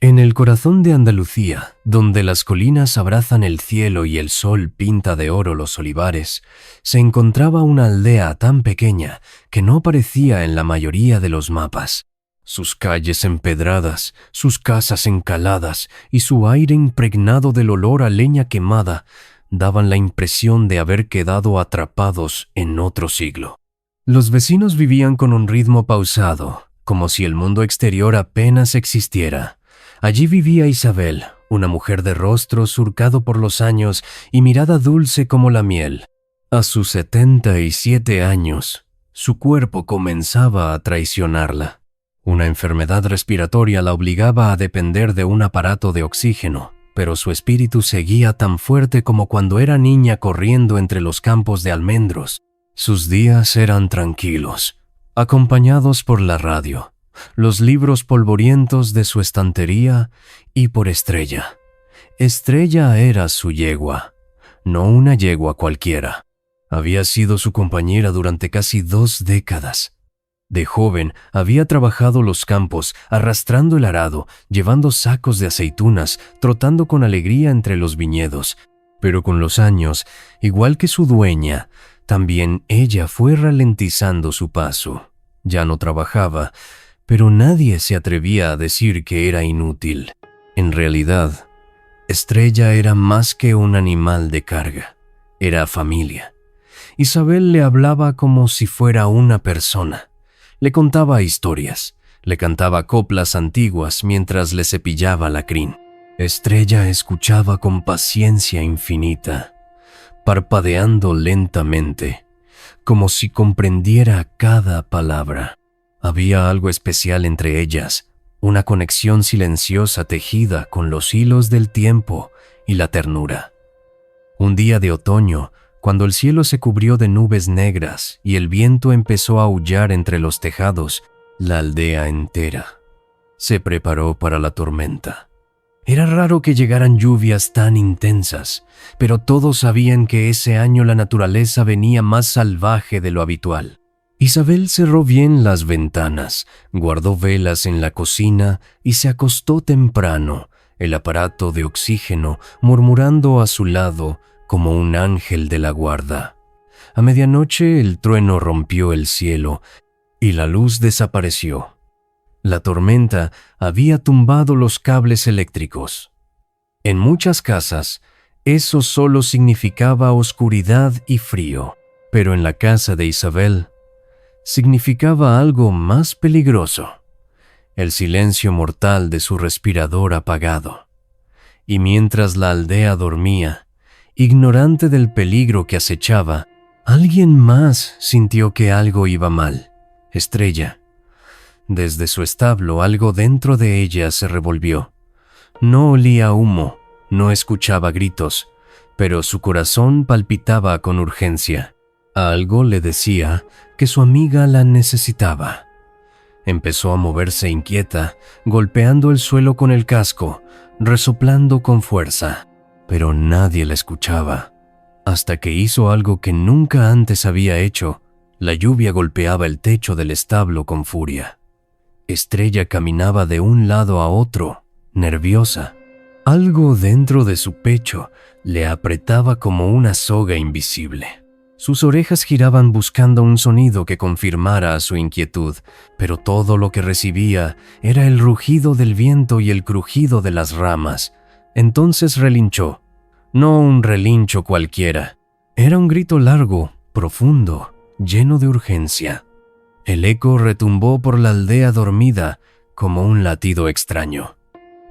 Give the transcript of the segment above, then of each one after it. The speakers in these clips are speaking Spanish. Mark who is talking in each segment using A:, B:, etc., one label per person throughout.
A: En el corazón de Andalucía, donde las colinas abrazan el cielo y el sol pinta de oro los olivares, se encontraba una aldea tan pequeña que no aparecía en la mayoría de los mapas. Sus calles empedradas, sus casas encaladas y su aire impregnado del olor a leña quemada daban la impresión de haber quedado atrapados en otro siglo. Los vecinos vivían con un ritmo pausado, como si el mundo exterior apenas existiera. Allí vivía Isabel, una mujer de rostro surcado por los años y mirada dulce como la miel. A sus 77 años, su cuerpo comenzaba a traicionarla. Una enfermedad respiratoria la obligaba a depender de un aparato de oxígeno, pero su espíritu seguía tan fuerte como cuando era niña corriendo entre los campos de almendros. Sus días eran tranquilos, acompañados por la radio, los libros polvorientos de su estantería y por Estrella. Estrella era su yegua, no una yegua cualquiera. Había sido su compañera durante casi 2 décadas. De joven había trabajado los campos, arrastrando el arado, llevando sacos de aceitunas, trotando con alegría entre los viñedos. Pero con los años, igual que su dueña, también ella fue ralentizando su paso. Ya no trabajaba, pero nadie se atrevía a decir que era inútil. En realidad, Estrella era más que un animal de carga, era familia. Isabel le hablaba como si fuera una persona. Le contaba historias, le cantaba coplas antiguas mientras le cepillaba la crin. Estrella escuchaba con paciencia infinita, parpadeando lentamente, como si comprendiera cada palabra. Había algo especial entre ellas, una conexión silenciosa tejida con los hilos del tiempo y la ternura. Un día de otoño, cuando el cielo se cubrió de nubes negras y el viento empezó a aullar entre los tejados, la aldea entera se preparó para la tormenta. Era raro que llegaran lluvias tan intensas, pero todos sabían que ese año la naturaleza venía más salvaje de lo habitual. Isabel cerró bien las ventanas, guardó velas en la cocina y se acostó temprano, el aparato de oxígeno murmurando a su lado como un ángel de la guarda. A medianoche el trueno rompió el cielo y la luz desapareció. La tormenta había tumbado los cables eléctricos. En muchas casas, eso solo significaba oscuridad y frío, pero en la casa de Isabel significaba algo más peligroso, el silencio mortal de su respirador apagado. Y mientras la aldea dormía, ignorante del peligro que acechaba, alguien más sintió que algo iba mal. Estrella. Desde su establo, algo dentro de ella se revolvió. No olía humo, no escuchaba gritos, pero su corazón palpitaba con urgencia. Algo le decía que su amiga la necesitaba. Empezó a moverse inquieta, golpeando el suelo con el casco, resoplando con fuerza, pero nadie la escuchaba. Hasta que hizo algo que nunca antes había hecho. La lluvia golpeaba el techo del establo con furia. Estrella caminaba de un lado a otro, nerviosa. Algo dentro de su pecho le apretaba como una soga invisible. Sus orejas giraban buscando un sonido que confirmara su inquietud, pero todo lo que recibía era el rugido del viento y el crujido de las ramas. Entonces relinchó. No un relincho cualquiera. Era un grito largo, profundo, lleno de urgencia. El eco retumbó por la aldea dormida como un latido extraño.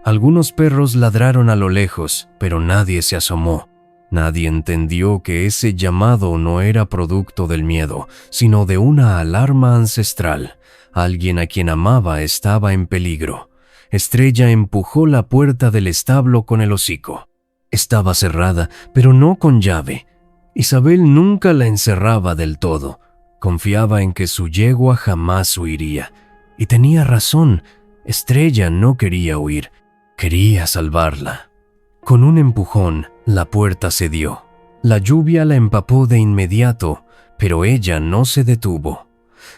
A: Algunos perros ladraron a lo lejos, pero nadie se asomó. Nadie entendió que ese llamado no era producto del miedo, sino de una alarma ancestral. Alguien a quien amaba estaba en peligro. Estrella empujó la puerta del establo con el hocico. Estaba cerrada, pero no con llave. Isabel nunca la encerraba del todo. Confiaba en que su yegua jamás huiría. Y tenía razón, Estrella no quería huir, quería salvarla. Con un empujón, la puerta cedió. La lluvia la empapó de inmediato, pero ella no se detuvo.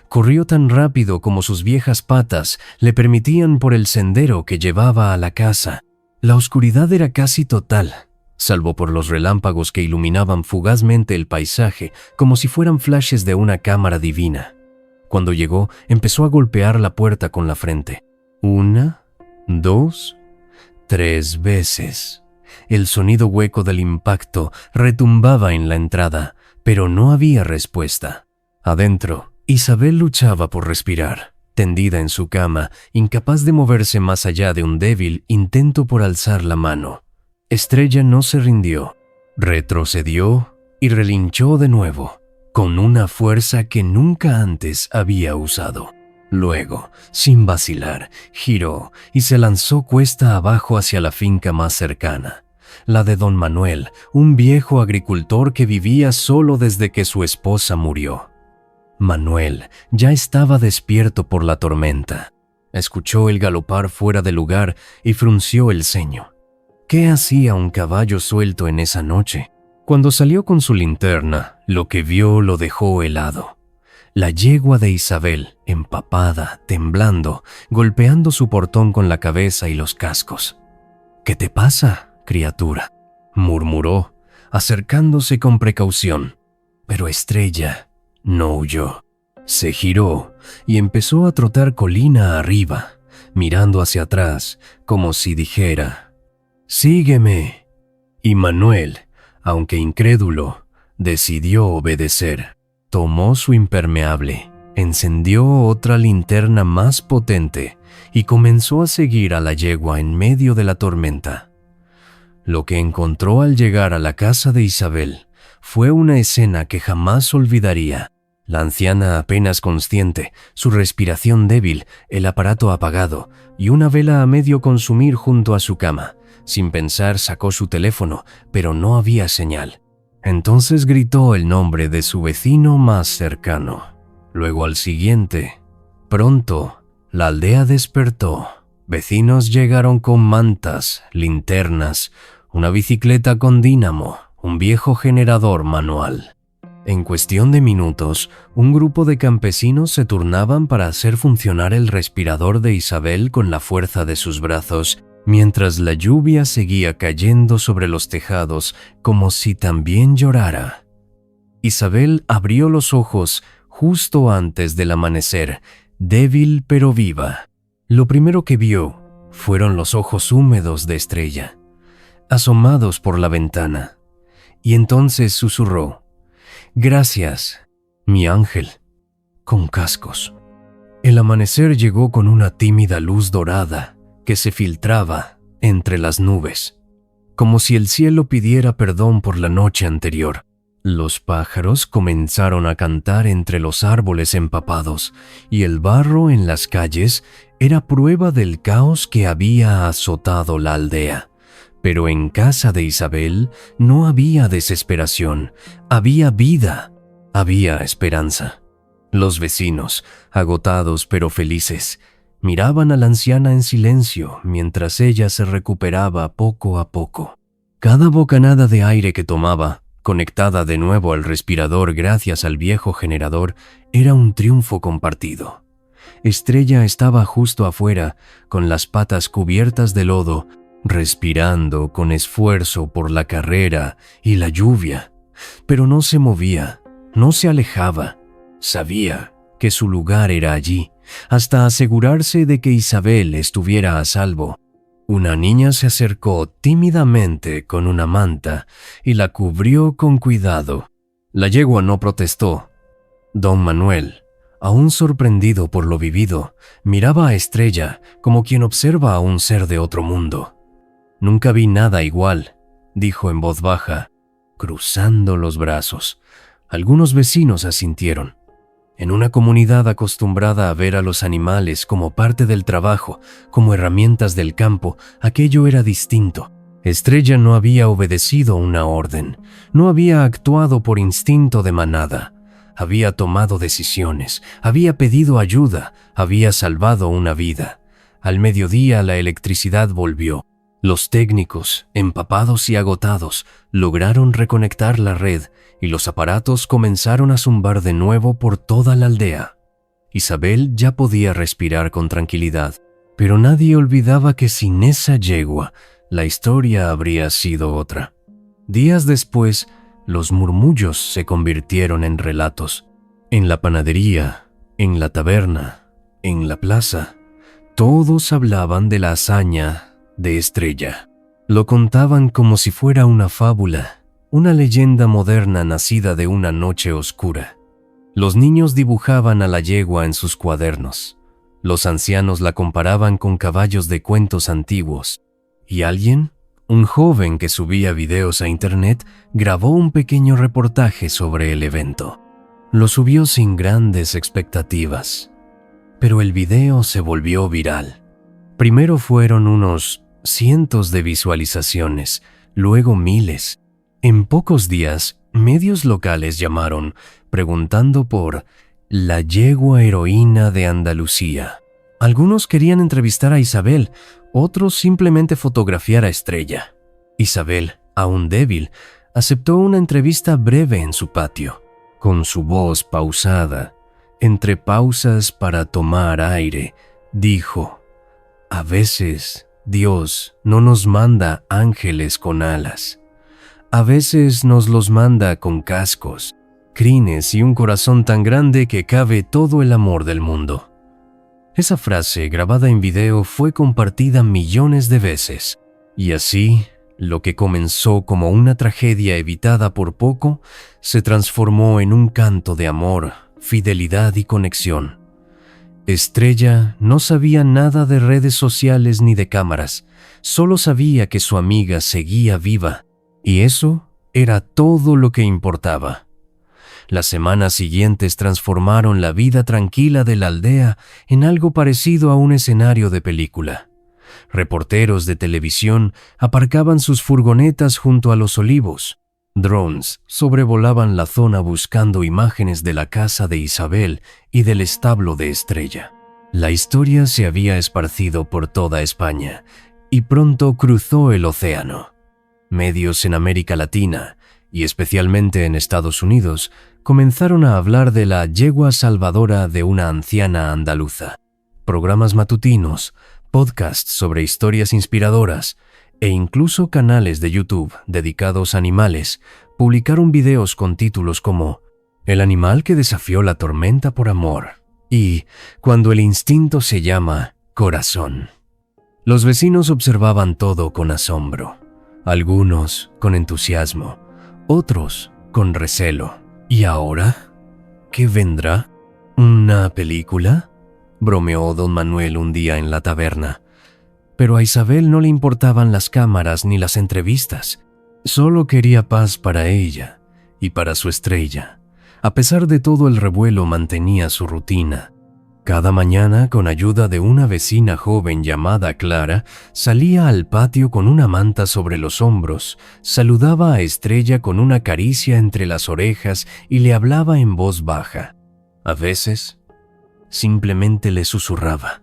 A: Corrió tan rápido como sus viejas patas le permitían por el sendero que llevaba a la casa. La oscuridad era casi total, salvo por los relámpagos que iluminaban fugazmente el paisaje como si fueran flashes de una cámara divina. Cuando llegó, empezó a golpear la puerta con la frente. 1, 2, 3 veces. El sonido hueco del impacto retumbaba en la entrada, pero no había respuesta. Adentro, Isabel luchaba por respirar, tendida en su cama, incapaz de moverse más allá de un débil intento por alzar la mano. Estrella no se rindió, retrocedió y relinchó de nuevo, con una fuerza que nunca antes había usado. Luego, sin vacilar, giró y se lanzó cuesta abajo hacia la finca más cercana, la de don Manuel, un viejo agricultor que vivía solo desde que su esposa murió. Manuel ya estaba despierto por la tormenta. Escuchó el galopar fuera de lugar y frunció el ceño. ¿Qué hacía un caballo suelto en esa noche? Cuando salió con su linterna, lo que vio lo dejó helado. La yegua de Isabel, empapada, temblando, golpeando su portón con la cabeza y los cascos. «¿Qué te pasa, criatura?», murmuró, acercándose con precaución. Pero Estrella no huyó. Se giró y empezó a trotar colina arriba, mirando hacia atrás, como si dijera: «Sígueme». Y Manuel, aunque incrédulo, decidió obedecer. Tomó su impermeable, encendió otra linterna más potente y comenzó a seguir a la yegua en medio de la tormenta. Lo que encontró al llegar a la casa de Isabel fue una escena que jamás olvidaría. La anciana apenas consciente, su respiración débil, el aparato apagado y una vela a medio consumir junto a su cama. Sin pensar sacó su teléfono, pero no había señal. Entonces gritó el nombre de su vecino más cercano. Luego al siguiente. Pronto, la aldea despertó. Vecinos llegaron con mantas, linternas, una bicicleta con dínamo, un viejo generador manual. En cuestión de minutos, un grupo de campesinos se turnaban para hacer funcionar el respirador de Isabel con la fuerza de sus brazos, mientras la lluvia seguía cayendo sobre los tejados como si también llorara. Isabel abrió los ojos justo antes del amanecer, débil pero viva. Lo primero que vio fueron los ojos húmedos de Estrella, asomados por la ventana, y entonces susurró: «Gracias, mi ángel», con cascos. El amanecer llegó con una tímida luz dorada que se filtraba entre las nubes, como si el cielo pidiera perdón por la noche anterior. Los pájaros comenzaron a cantar entre los árboles empapados, y el barro en las calles era prueba del caos que había azotado la aldea. Pero en casa de Isabel no había desesperación, había vida, había esperanza. Los vecinos, agotados pero felices, miraban a la anciana en silencio mientras ella se recuperaba poco a poco. Cada bocanada de aire que tomaba, conectada de nuevo al respirador gracias al viejo generador, era un triunfo compartido. Estrella estaba justo afuera, con las patas cubiertas de lodo, respirando con esfuerzo por la carrera y la lluvia, pero no se movía, no se alejaba. Sabía que su lugar era allí, hasta asegurarse de que Isabel estuviera a salvo. Una niña se acercó tímidamente con una manta y la cubrió con cuidado. La yegua no protestó. Don Manuel, aún sorprendido por lo vivido, miraba a Estrella como quien observa a un ser de otro mundo. «Nunca vi nada igual», dijo en voz baja, cruzando los brazos. Algunos vecinos asintieron. En una comunidad acostumbrada a ver a los animales como parte del trabajo, como herramientas del campo, aquello era distinto. Estrella no había obedecido una orden, no había actuado por instinto de manada. Había tomado decisiones, había pedido ayuda, había salvado una vida. Al mediodía la electricidad volvió. Los técnicos, empapados y agotados, lograron reconectar la red y los aparatos comenzaron a zumbar de nuevo por toda la aldea. Isabel ya podía respirar con tranquilidad, pero nadie olvidaba que sin esa yegua, la historia habría sido otra. Días después, los murmullos se convirtieron en relatos. En la panadería, en la taberna, en la plaza, todos hablaban de la hazaña de Estrella. Lo contaban como si fuera una fábula, una leyenda moderna nacida de una noche oscura. Los niños dibujaban a la yegua en sus cuadernos. Los ancianos la comparaban con caballos de cuentos antiguos. Y alguien, un joven que subía videos a internet, grabó un pequeño reportaje sobre el evento. Lo subió sin grandes expectativas, pero el video se volvió viral. Primero fueron unos cientos de visualizaciones, luego miles. En pocos días, medios locales llamaron, preguntando por la yegua heroína de Andalucía. Algunos querían entrevistar a Isabel, otros simplemente fotografiar a Estrella. Isabel, aún débil, aceptó una entrevista breve en su patio. Con su voz pausada, entre pausas para tomar aire, dijo: «A veces Dios no nos manda ángeles con alas. A veces nos los manda con cascos, crines y un corazón tan grande que cabe todo el amor del mundo». Esa frase, grabada en video, fue compartida millones de veces. Y así, lo que comenzó como una tragedia evitada por poco, se transformó en un canto de amor, fidelidad y conexión. Estrella no sabía nada de redes sociales ni de cámaras, solo sabía que su amiga seguía viva, y eso era todo lo que importaba. Las semanas siguientes transformaron la vida tranquila de la aldea en algo parecido a un escenario de película. Reporteros de televisión aparcaban sus furgonetas junto a los olivos. Drones sobrevolaban la zona buscando imágenes de la casa de Isabel y del establo de Estrella. La historia se había esparcido por toda España y pronto cruzó el océano. Medios en América Latina, y especialmente en Estados Unidos, comenzaron a hablar de la yegua salvadora de una anciana andaluza. Programas matutinos, podcasts sobre historias inspiradoras e incluso canales de YouTube dedicados a animales publicaron videos con títulos como «El animal que desafió la tormenta por amor» y «Cuando el instinto se llama corazón». Los vecinos observaban todo con asombro, algunos con entusiasmo, otros con recelo. ¿Y ahora? ¿Qué vendrá? ¿Una película?, bromeó don Manuel un día en la taberna. Pero a Isabel no le importaban las cámaras ni las entrevistas. Solo quería paz para ella y para su Estrella. A pesar de todo el revuelo, mantenía su rutina. Cada mañana, con ayuda de una vecina joven llamada Clara, salía al patio con una manta sobre los hombros, saludaba a Estrella con una caricia entre las orejas y le hablaba en voz baja. A veces, simplemente le susurraba: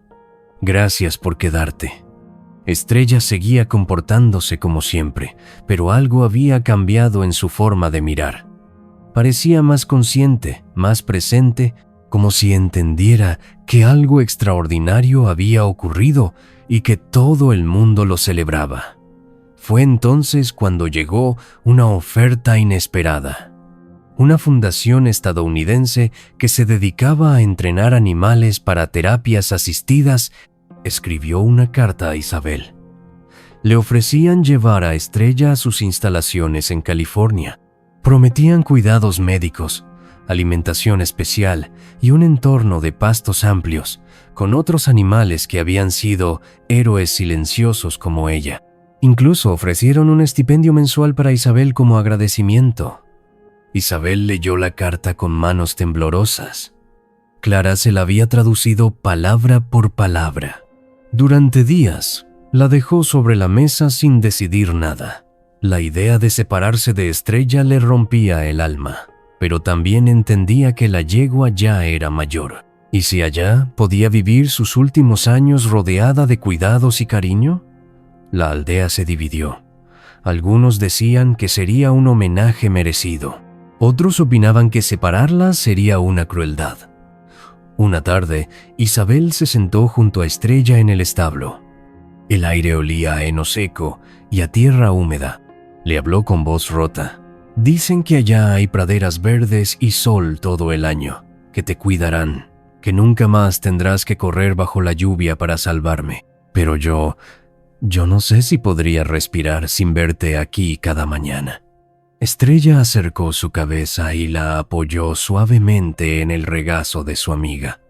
A: «Gracias por quedarte». Estrella seguía comportándose como siempre, pero algo había cambiado en su forma de mirar. Parecía más consciente, más presente, como si entendiera que algo extraordinario había ocurrido y que todo el mundo lo celebraba. Fue entonces cuando llegó una oferta inesperada. Una fundación estadounidense que se dedicaba a entrenar animales para terapias asistidas escribió una carta a Isabel. Le ofrecían llevar a Estrella a sus instalaciones en California. Prometían cuidados médicos, alimentación especial y un entorno de pastos amplios, con otros animales que habían sido héroes silenciosos como ella. Incluso ofrecieron un estipendio mensual para Isabel como agradecimiento. Isabel leyó la carta con manos temblorosas. Clara se la había traducido palabra por palabra. Durante días, la dejó sobre la mesa sin decidir nada. La idea de separarse de Estrella le rompía el alma, pero también entendía que la yegua ya era mayor. ¿Y si allá podía vivir sus últimos años rodeada de cuidados y cariño? La aldea se dividió. Algunos decían que sería un homenaje merecido. Otros opinaban que separarla sería una crueldad. Una tarde, Isabel se sentó junto a Estrella en el establo. El aire olía a heno seco y a tierra húmeda. Le habló con voz rota. Dicen que allá hay praderas verdes y sol todo el año, que te cuidarán, que nunca más tendrás que correr bajo la lluvia para salvarme. Pero yo no sé si podría respirar sin verte aquí cada mañana. Estrella acercó su cabeza y la apoyó suavemente en el regazo de su amiga.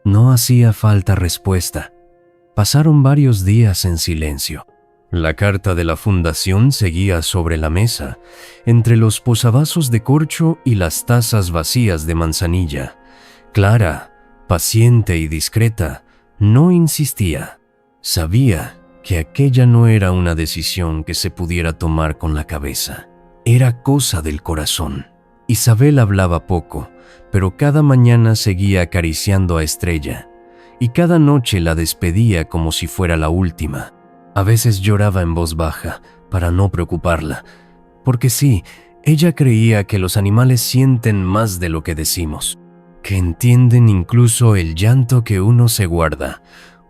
A: No hacía falta respuesta. Pasaron varios días en silencio. La carta de la fundación seguía sobre la mesa, entre los posavasos de corcho y las tazas vacías de manzanilla. Clara, paciente y discreta, no insistía. Sabía que aquella no era una decisión que se pudiera tomar con la cabeza. Era cosa del corazón. Isabel hablaba poco, pero cada mañana seguía acariciando a Estrella, y cada noche la despedía como si fuera la última. A veces lloraba en voz baja para no preocuparla, porque sí, ella creía que los animales sienten más de lo que decimos, que entienden incluso el llanto que uno se guarda.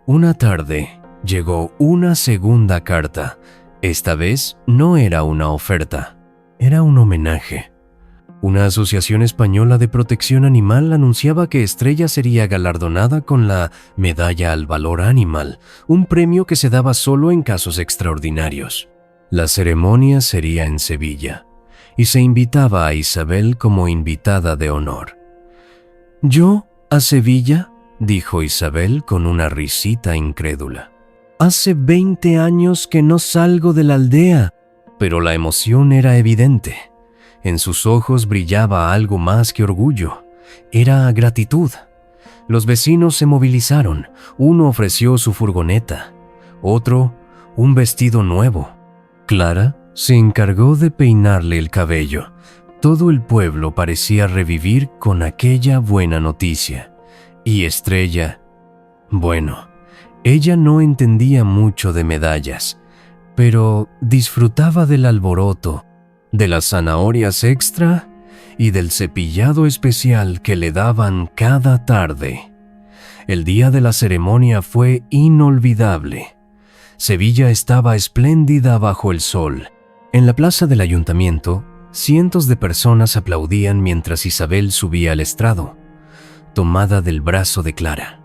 A: Una tarde llegó una segunda carta. Esta vez no era una oferta, era un homenaje. Una asociación española de protección animal anunciaba que Estrella sería galardonada con la Medalla al Valor Animal, un premio que se daba solo en casos extraordinarios. La ceremonia sería en Sevilla, y se invitaba a Isabel como invitada de honor. «¿Yo, a Sevilla?», dijo Isabel con una risita incrédula. «Hace 20 años que no salgo de la aldea». Pero la emoción era evidente. En sus ojos brillaba algo más que orgullo. Era gratitud. Los vecinos se movilizaron. Uno ofreció su furgoneta, otro un vestido nuevo. Clara se encargó de peinarle el cabello. Todo el pueblo parecía revivir con aquella buena noticia. Y Estrella, bueno, ella no entendía mucho de medallas, pero disfrutaba del alboroto, de las zanahorias extra y del cepillado especial que le daban cada tarde. El día de la ceremonia fue inolvidable. Sevilla estaba espléndida bajo el sol. En la plaza del ayuntamiento, cientos de personas aplaudían mientras Isabel subía al estrado, tomada del brazo de Clara.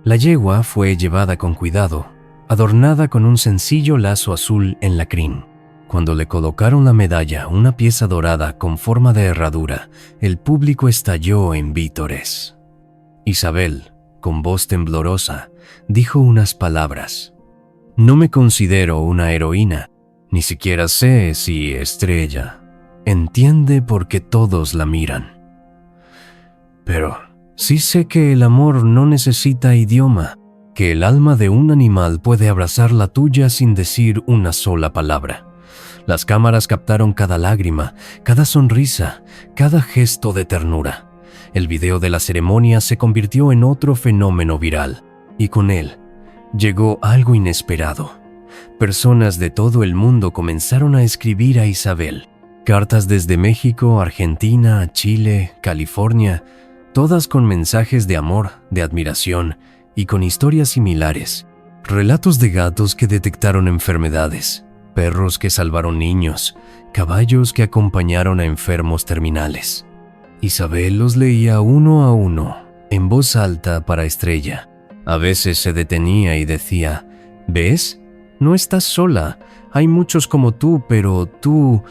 A: La yegua fue llevada con cuidado, adornada con un sencillo lazo azul en la crin. Cuando le colocaron la medalla, una pieza dorada con forma de herradura, el público estalló en vítores. Isabel, con voz temblorosa, dijo unas palabras. «No me considero una heroína, ni siquiera sé si Estrella entiende por qué todos la miran. Pero sí sé que el amor no necesita idioma, que el alma de un animal puede abrazar la tuya sin decir una sola palabra». Las cámaras captaron cada lágrima, cada sonrisa, cada gesto de ternura. El video de la ceremonia se convirtió en otro fenómeno viral, y con él llegó algo inesperado. Personas de todo el mundo comenzaron a escribir a Isabel. Cartas desde México, Argentina, Chile, California, todas con mensajes de amor, de admiración y con historias similares. Relatos de gatos que detectaron enfermedades, perros que salvaron niños, caballos que acompañaron a enfermos terminales. Isabel los leía uno a uno, en voz alta para Estrella. A veces se detenía y decía, «¿Ves? No estás sola. Hay muchos como tú, pero tú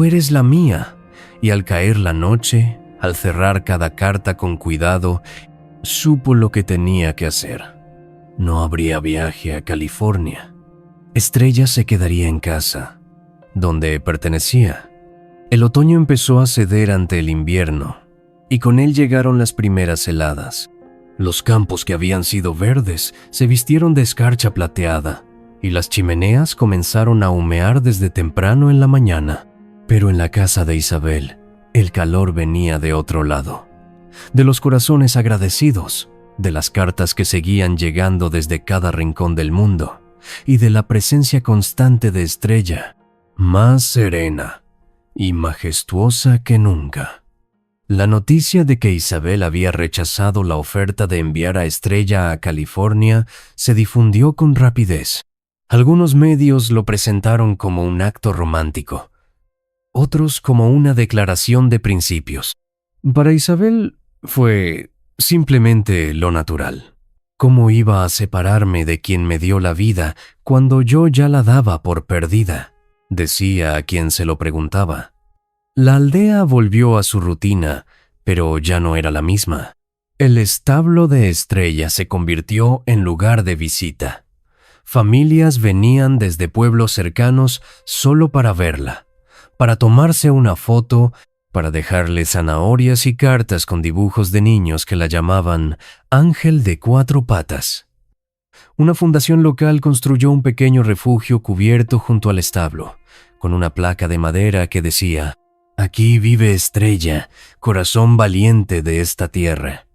A: eres la mía». Y al caer la noche, al cerrar cada carta con cuidado, supo lo que tenía que hacer. No habría viaje a California. Estrella se quedaría en casa, donde pertenecía. El otoño empezó a ceder ante el invierno, y con él llegaron las primeras heladas. Los campos que habían sido verdes se vistieron de escarcha plateada, y las chimeneas comenzaron a humear desde temprano en la mañana. Pero en la casa de Isabel, el calor venía de otro lado, de los corazones agradecidos, de las cartas que seguían llegando desde cada rincón del mundo, y de la presencia constante de Estrella, más serena y majestuosa que nunca. La noticia de que Isabel había rechazado la oferta de enviar a Estrella a California se difundió con rapidez. Algunos medios lo presentaron como un acto romántico, otros como una declaración de principios. Para Isabel fue simplemente lo natural. ¿Cómo iba a separarme de quien me dio la vida cuando yo ya la daba por perdida?, decía a quien se lo preguntaba. La aldea volvió a su rutina, pero ya no era la misma. El establo de Estrella se convirtió en lugar de visita. Familias venían desde pueblos cercanos solo para verla, para tomarse una foto, para dejarle zanahorias y cartas con dibujos de niños que la llamaban Ángel de Cuatro Patas. Una fundación local construyó un pequeño refugio cubierto junto al establo, con una placa de madera que decía: «Aquí vive Estrella, corazón valiente de esta tierra».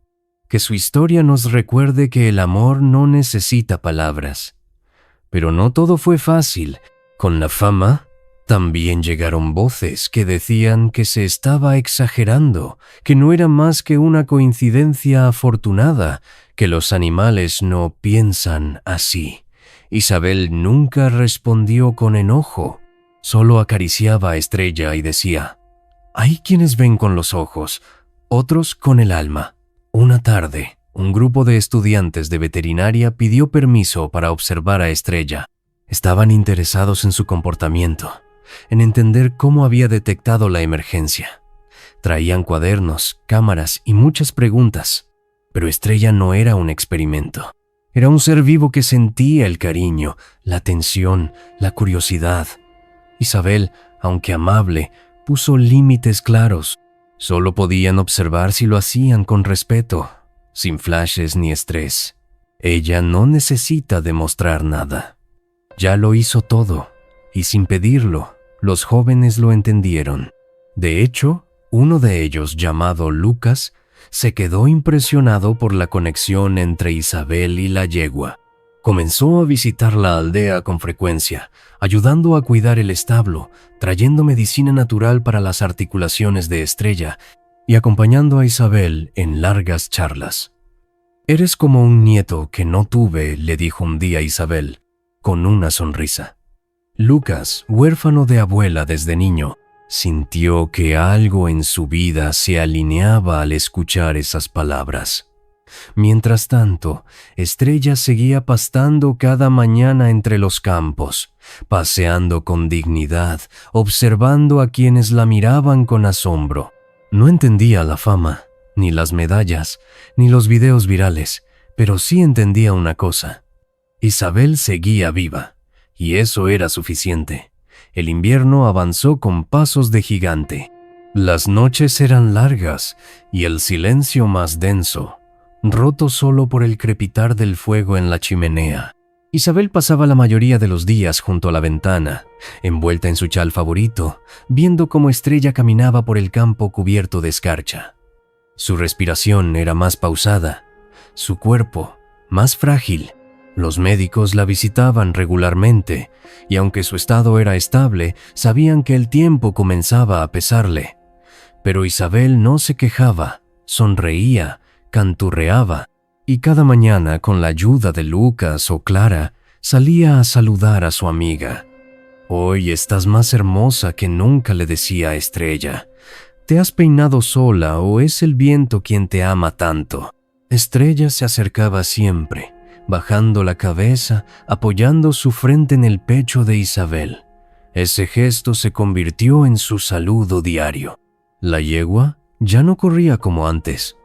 A: Que su historia nos recuerde que el amor no necesita palabras. Pero no todo fue fácil. Con la fama, también llegaron voces que decían que se estaba exagerando, que no era más que una coincidencia afortunada, que los animales no piensan así. Isabel nunca respondió con enojo, solo acariciaba a Estrella y decía: «Hay quienes ven con los ojos, otros con el alma». Una tarde, un grupo de estudiantes de veterinaria pidió permiso para observar a Estrella. Estaban interesados en su comportamiento, en entender cómo había detectado la emergencia. Traían cuadernos, cámaras y muchas preguntas, pero Estrella no era un experimento. Era un ser vivo que sentía el cariño, la atención, la curiosidad. Isabel, aunque amable, puso límites claros. Solo podían observar si lo hacían con respeto, sin flashes ni estrés. Ella no necesita demostrar nada. Ya lo hizo todo, y sin pedirlo, los jóvenes lo entendieron. De hecho, uno de ellos, llamado Lucas, se quedó impresionado por la conexión entre Isabel y la yegua. Comenzó a visitar la aldea con frecuencia, ayudando a cuidar el establo, trayendo medicina natural para las articulaciones de Estrella y acompañando a Isabel en largas charlas. «Eres como un nieto que no tuve», le dijo un día Isabel, con una sonrisa. Lucas, huérfano de abuela desde niño, sintió que algo en su vida se alineaba al escuchar esas palabras. Mientras tanto, Estrella seguía pastando cada mañana entre los campos, paseando con dignidad, observando a quienes la miraban con asombro. No entendía la fama, ni las medallas, ni los videos virales, pero sí entendía una cosa: Isabel seguía viva, y eso era suficiente. El invierno avanzó con pasos de gigante. Las noches eran largas y el silencio más denso, roto solo por el crepitar del fuego en la chimenea. Isabel pasaba la mayoría de los días junto a la ventana, envuelta en su chal favorito, viendo cómo Estrella caminaba por el campo cubierto de escarcha. Su respiración era más pausada, su cuerpo más frágil. Los médicos la visitaban regularmente, y aunque su estado era estable, sabían que el tiempo comenzaba a pesarle. Pero Isabel no se quejaba, sonreía, canturreaba, y cada mañana, con la ayuda de Lucas o Clara, salía a saludar a su amiga. «Hoy estás más hermosa que nunca», le decía a Estrella. «¿Te has peinado sola o es el viento quien te ama tanto?». Estrella se acercaba siempre, bajando la cabeza, apoyando su frente en el pecho de Isabel. Ese gesto se convirtió en su saludo diario. La yegua ya no corría como antes,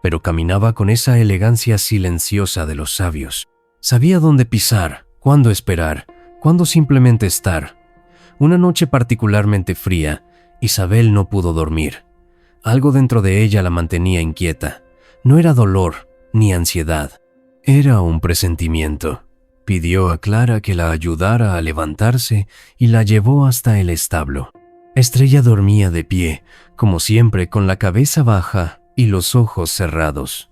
A: pero caminaba con esa elegancia silenciosa de los sabios. Sabía dónde pisar, cuándo esperar, cuándo simplemente estar. Una noche particularmente fría, Isabel no pudo dormir. Algo dentro de ella la mantenía inquieta. No era dolor ni ansiedad. Era un presentimiento. Pidió a Clara que la ayudara a levantarse y la llevó hasta el establo. Estrella dormía de pie, como siempre, con la cabeza baja y los ojos cerrados.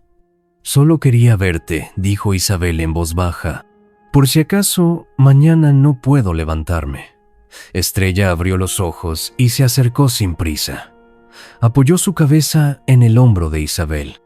A: «Solo quería verte», dijo Isabel en voz baja. «Por si acaso, mañana no puedo levantarme». Estrella abrió los ojos y se acercó sin prisa. apoyó su cabeza en el hombro de Isabel.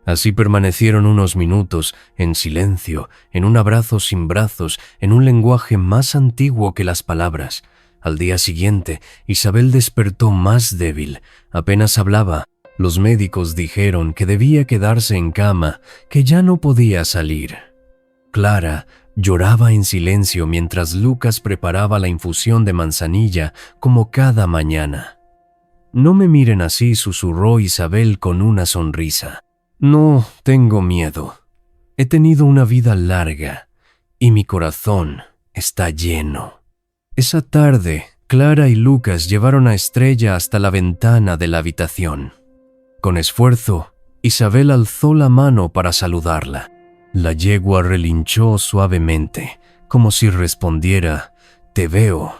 A: Así permanecieron unos minutos, en silencio, en un abrazo sin brazos, en un lenguaje más antiguo que las palabras. Al día siguiente, Isabel despertó más débil, apenas hablaba. Los médicos dijeron que debía quedarse en cama, que ya no podía salir. Clara lloraba en silencio mientras Lucas preparaba la infusión de manzanilla como cada mañana. «No me miren así», susurró Isabel con una sonrisa. «No tengo miedo. He tenido una vida larga y mi corazón está lleno». Esa tarde, Clara y Lucas llevaron a Estrella hasta la ventana de la habitación. Con esfuerzo, Isabel alzó la mano para saludarla. La yegua relinchó suavemente, como si respondiera: «Te veo».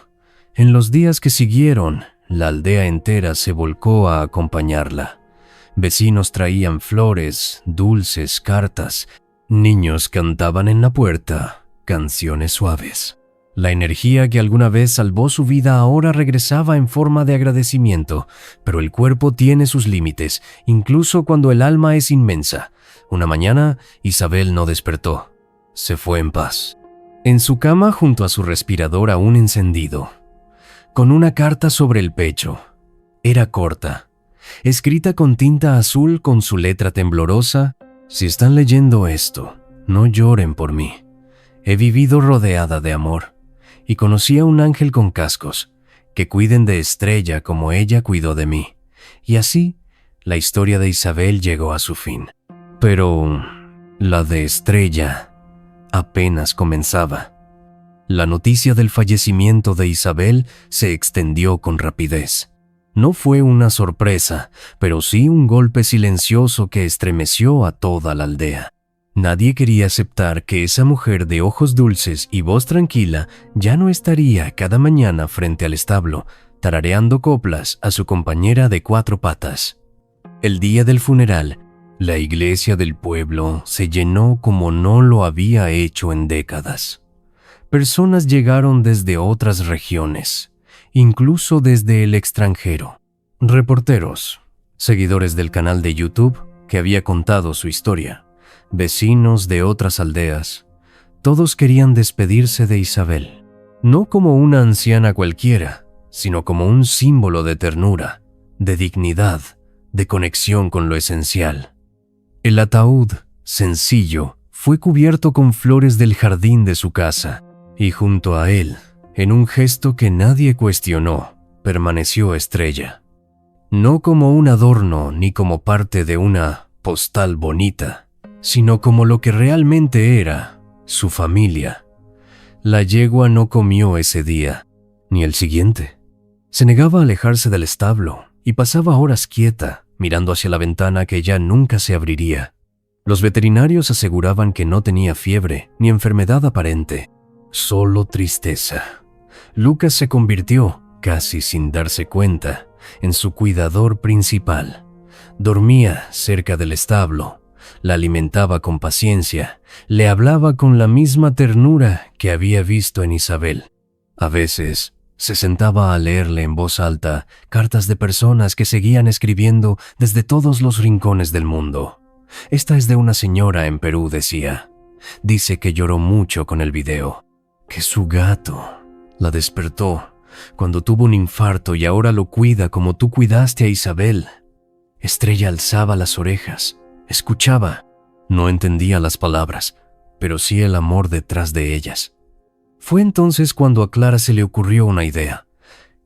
A: En los días que siguieron, la aldea entera se volcó a acompañarla. Vecinos traían flores, dulces, cartas. Niños cantaban en la puerta canciones suaves. La energía que alguna vez salvó su vida ahora regresaba en forma de agradecimiento, pero el cuerpo tiene sus límites, incluso cuando el alma es inmensa. Una mañana, Isabel no despertó. Se fue en paz. En su cama, junto a su respirador aún encendido, con una carta sobre el pecho. Era corta, escrita con tinta azul con su letra temblorosa: «Si están leyendo esto, no lloren por mí. He vivido rodeada de amor y conocí a un ángel con cascos. Que cuiden de Estrella como ella cuidó de mí». Y así, la historia de Isabel llegó a su fin. Pero la de Estrella apenas comenzaba. La noticia del fallecimiento de Isabel se extendió con rapidez. No fue una sorpresa, pero sí un golpe silencioso que estremeció a toda la aldea. Nadie quería aceptar que esa mujer de ojos dulces y voz tranquila ya no estaría cada mañana frente al establo, tarareando coplas a su compañera de 4 patas. El día del funeral, la iglesia del pueblo se llenó como no lo había hecho en décadas. Personas llegaron desde otras regiones, incluso desde el extranjero. Reporteros, seguidores del canal de YouTube que había contado su historia, vecinos de otras aldeas, todos querían despedirse de Isabel, no como una anciana cualquiera, sino como un símbolo de ternura, de dignidad, de conexión con lo esencial. El ataúd, sencillo, fue cubierto con flores del jardín de su casa, y junto a él, en un gesto que nadie cuestionó, permaneció Estrella. No como un adorno ni como parte de una postal bonita, sino como lo que realmente era, su familia. La yegua no comió ese día, ni el siguiente. Se negaba a alejarse del establo y pasaba horas quieta, mirando hacia la ventana que ya nunca se abriría. Los veterinarios aseguraban que no tenía fiebre ni enfermedad aparente, solo tristeza. Lucas se convirtió, casi sin darse cuenta, en su cuidador principal. Dormía cerca del establo, la alimentaba con paciencia, le hablaba con la misma ternura que había visto en Isabel. A veces se sentaba a leerle en voz alta cartas de personas que seguían escribiendo desde todos los rincones del mundo. «Esta es de una señora en Perú», decía. «Dice que lloró mucho con el video, que su gato la despertó cuando tuvo un infarto y ahora lo cuida como tú cuidaste a Isabel». Estrella alzaba las orejas, escuchaba. No entendía las palabras, pero sí el amor detrás de ellas. Fue entonces cuando a Clara se le ocurrió una idea: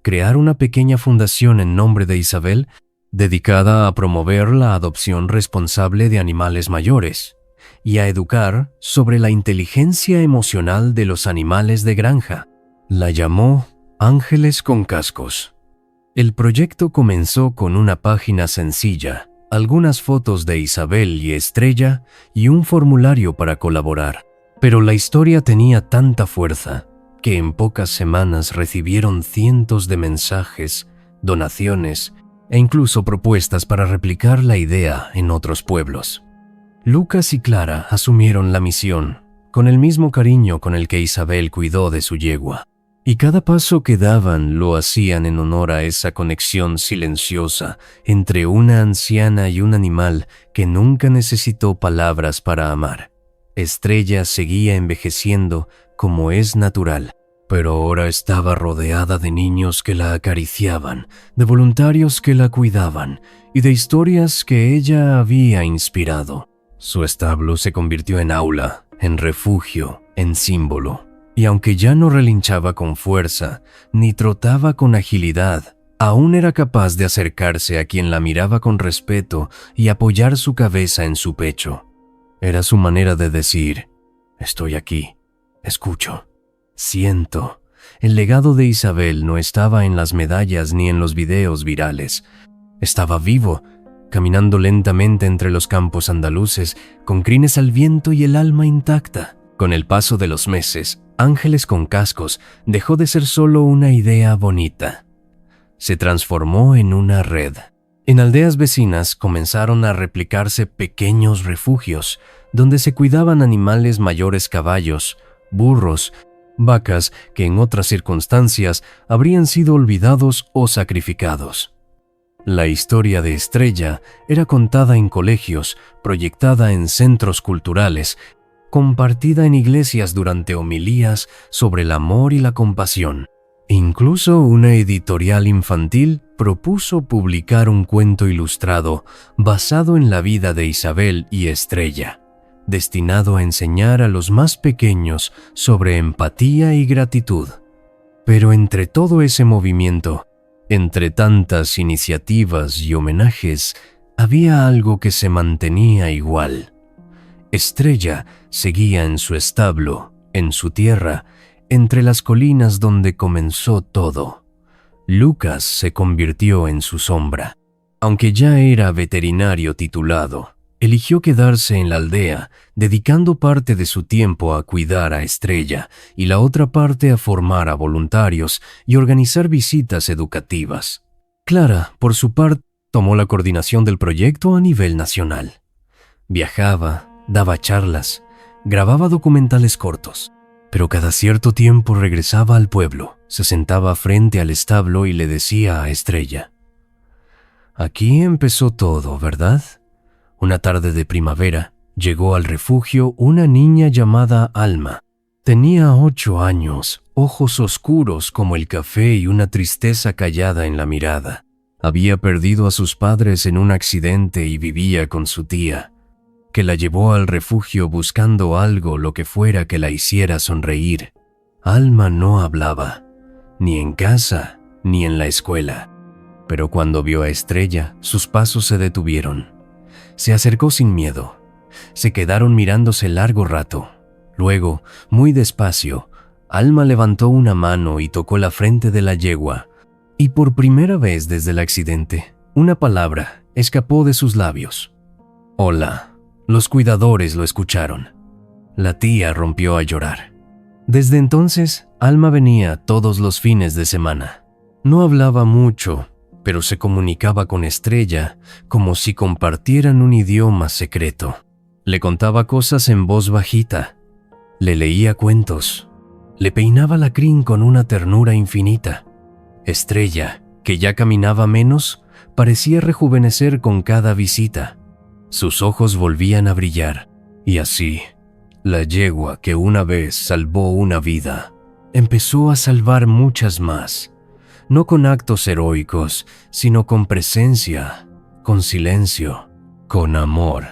A: crear una pequeña fundación en nombre de Isabel, dedicada a promover la adopción responsable de animales mayores y a educar sobre la inteligencia emocional de los animales de granja. La llamó Ángeles con Cascos. El proyecto comenzó con una página sencilla, algunas fotos de Isabel y Estrella y un formulario para colaborar. Pero la historia tenía tanta fuerza que en pocas semanas recibieron cientos de mensajes, donaciones e incluso propuestas para replicar la idea en otros pueblos. Lucas y Clara asumieron la misión con el mismo cariño con el que Isabel cuidó de su yegua. Y cada paso que daban lo hacían en honor a esa conexión silenciosa entre una anciana y un animal que nunca necesitó palabras para amar. Estrella seguía envejeciendo como es natural, pero ahora estaba rodeada de niños que la acariciaban, de voluntarios que la cuidaban y de historias que ella había inspirado. Su establo se convirtió en aula, en refugio, en símbolo. Y aunque ya no relinchaba con fuerza, ni trotaba con agilidad, aún era capaz de acercarse a quien la miraba con respeto y apoyar su cabeza en su pecho. Era su manera de decir: estoy aquí, escucho, siento. El legado de Isabel no estaba en las medallas ni en los videos virales. Estaba vivo, caminando lentamente entre los campos andaluces, con crines al viento y el alma intacta. Con el paso de los meses, Ángeles con Cascos dejó de ser solo una idea bonita. Se transformó en una red. En aldeas vecinas comenzaron a replicarse pequeños refugios, donde se cuidaban animales mayores, caballos, burros, vacas que en otras circunstancias habrían sido olvidados o sacrificados. La historia de Estrella era contada en colegios, proyectada en centros culturales, compartida en iglesias durante homilías sobre el amor y la compasión. Incluso una editorial infantil propuso publicar un cuento ilustrado basado en la vida de Isabel y Estrella, destinado a enseñar a los más pequeños sobre empatía y gratitud. Pero entre todo ese movimiento, entre tantas iniciativas y homenajes, había algo que se mantenía igual. Estrella seguía en su establo, en su tierra, entre las colinas donde comenzó todo. Lucas se convirtió en su sombra. Aunque ya era veterinario titulado, eligió quedarse en la aldea, dedicando parte de su tiempo a cuidar a Estrella y la otra parte a formar a voluntarios y organizar visitas educativas. Clara, por su parte, tomó la coordinación del proyecto a nivel nacional. Viajaba, daba charlas, grababa documentales cortos, pero cada cierto tiempo regresaba al pueblo, se sentaba frente al establo y le decía a Estrella: «Aquí empezó todo, ¿verdad?». Una tarde de primavera, llegó al refugio una niña llamada Alma. Tenía 8 años, ojos oscuros como el café y una tristeza callada en la mirada. Había perdido a sus padres en un accidente y vivía con su tía, que la llevó al refugio buscando algo, lo que fuera que la hiciera sonreír. Alma no hablaba, ni en casa, ni en la escuela. Pero cuando vio a Estrella, sus pasos se detuvieron. Se acercó sin miedo. Se quedaron mirándose largo rato. Luego, muy despacio, Alma levantó una mano y tocó la frente de la yegua. Y por primera vez desde el accidente, una palabra escapó de sus labios: «Hola». Los cuidadores lo escucharon. La tía rompió a llorar. Desde entonces, Alma venía todos los fines de semana. No hablaba mucho, pero se comunicaba con Estrella como si compartieran un idioma secreto. Le contaba cosas en voz bajita, le leía cuentos, le peinaba la crin con una ternura infinita. Estrella, que ya caminaba menos, parecía rejuvenecer con cada visita. Sus ojos volvían a brillar, y así, la yegua que una vez salvó una vida, empezó a salvar muchas más, no con actos heroicos, sino con presencia, con silencio, con amor.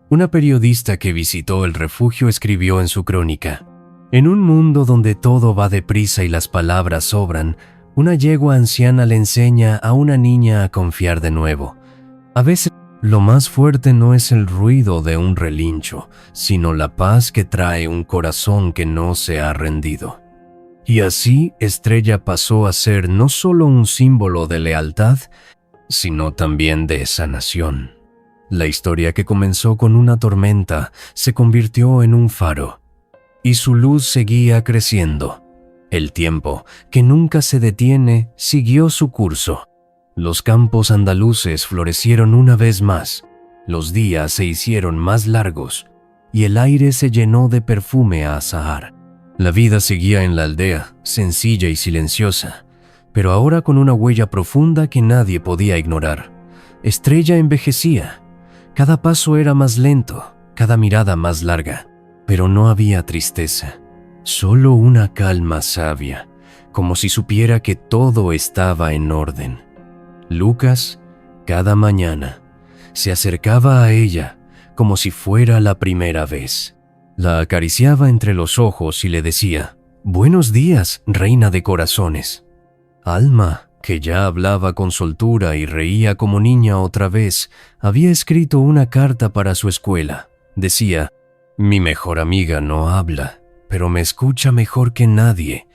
A: Una periodista que visitó el refugio escribió en su crónica: «En un mundo donde todo va deprisa y las palabras sobran, una yegua anciana le enseña a una niña a confiar de nuevo. A veces lo más fuerte no es el ruido de un relincho, sino la paz que trae un corazón que no se ha rendido». Y así Estrella pasó a ser no solo un símbolo de lealtad, sino también de sanación. La historia que comenzó con una tormenta se convirtió en un faro, y su luz seguía creciendo. El tiempo, que nunca se detiene, siguió su curso. Los campos andaluces florecieron una vez más, los días se hicieron más largos y el aire se llenó de perfume a azahar. La vida seguía en la aldea, sencilla y silenciosa, pero ahora con una huella profunda que nadie podía ignorar. Estrella envejecía. Cada paso era más lento, cada mirada más larga, pero no había tristeza, solo una calma sabia, como si supiera que todo estaba en orden. Lucas, cada mañana, se acercaba a ella como si fuera la primera vez. La acariciaba entre los ojos y le decía: «Buenos días, reina de corazones». Alma, que ya hablaba con soltura y reía como niña otra vez, había escrito una carta para su escuela. Decía: «Mi mejor amiga no habla, pero me escucha mejor que nadie.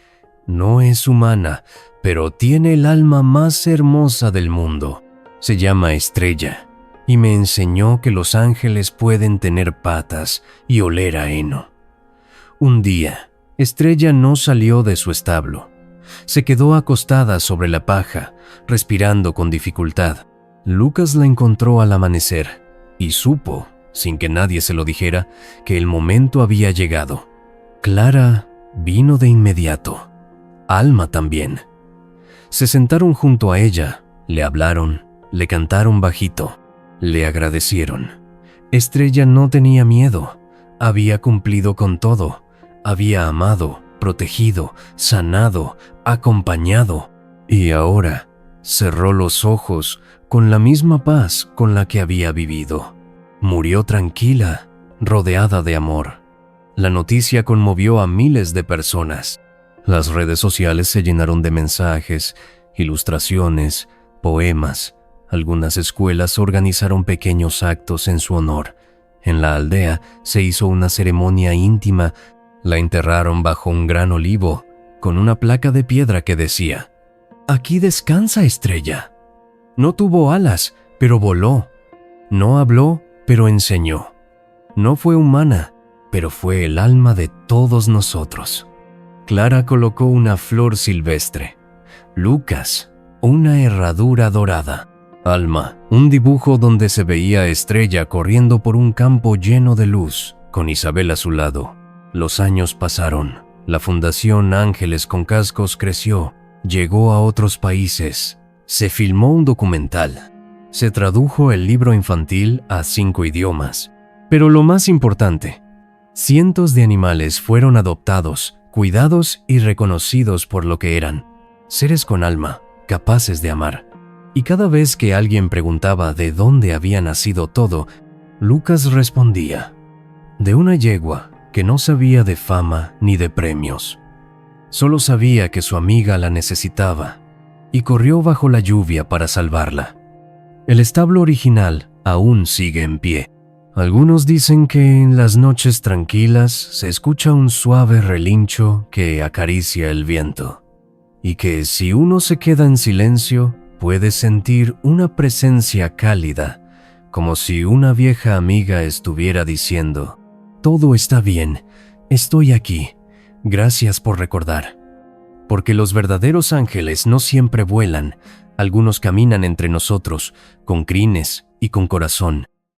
A: No es humana, pero tiene el alma más hermosa del mundo. Se llama Estrella, y me enseñó que los ángeles pueden tener patas y oler a heno». Un día, Estrella no salió de su establo. Se quedó acostada sobre la paja, respirando con dificultad. Lucas la encontró al amanecer y supo, sin que nadie se lo dijera, que el momento había llegado. Clara vino de inmediato. Alma también. Se sentaron junto a ella, le hablaron, le cantaron bajito, le agradecieron. Estrella no tenía miedo, había cumplido con todo, había amado, protegido, sanado, acompañado, y ahora cerró los ojos con la misma paz con la que había vivido. Murió tranquila, rodeada de amor. La noticia conmovió a miles de personas. Las redes sociales se llenaron de mensajes, ilustraciones, poemas. Algunas escuelas organizaron pequeños actos en su honor. En la aldea se hizo una ceremonia íntima. La enterraron bajo un gran olivo, con una placa de piedra que decía: «Aquí descansa Estrella». No tuvo alas, pero voló. No habló, pero enseñó. No fue humana, pero fue el alma de todos nosotros. Clara colocó una flor silvestre. Lucas, una herradura dorada. Alma, un dibujo donde se veía a Estrella corriendo por un campo lleno de luz, con Isabel a su lado. Los años pasaron. La Fundación Ángeles con Cascos creció, llegó a otros países. Se filmó un documental. Se tradujo el libro infantil a 5 idiomas. Pero lo más importante, cientos de animales fueron adoptados, cuidados y reconocidos por lo que eran: seres con alma, capaces de amar. Y cada vez que alguien preguntaba de dónde había nacido todo, Lucas respondía: de una yegua que no sabía de fama ni de premios. Solo sabía que su amiga la necesitaba y corrió bajo la lluvia para salvarla. El establo original aún sigue en pie. Algunos dicen que en las noches tranquilas se escucha un suave relincho que acaricia el viento, y que si uno se queda en silencio puede sentir una presencia cálida, como si una vieja amiga estuviera diciendo: «Todo está bien, estoy aquí, gracias por recordar». Porque los verdaderos ángeles no siempre vuelan, algunos caminan entre nosotros, con crines y con corazón.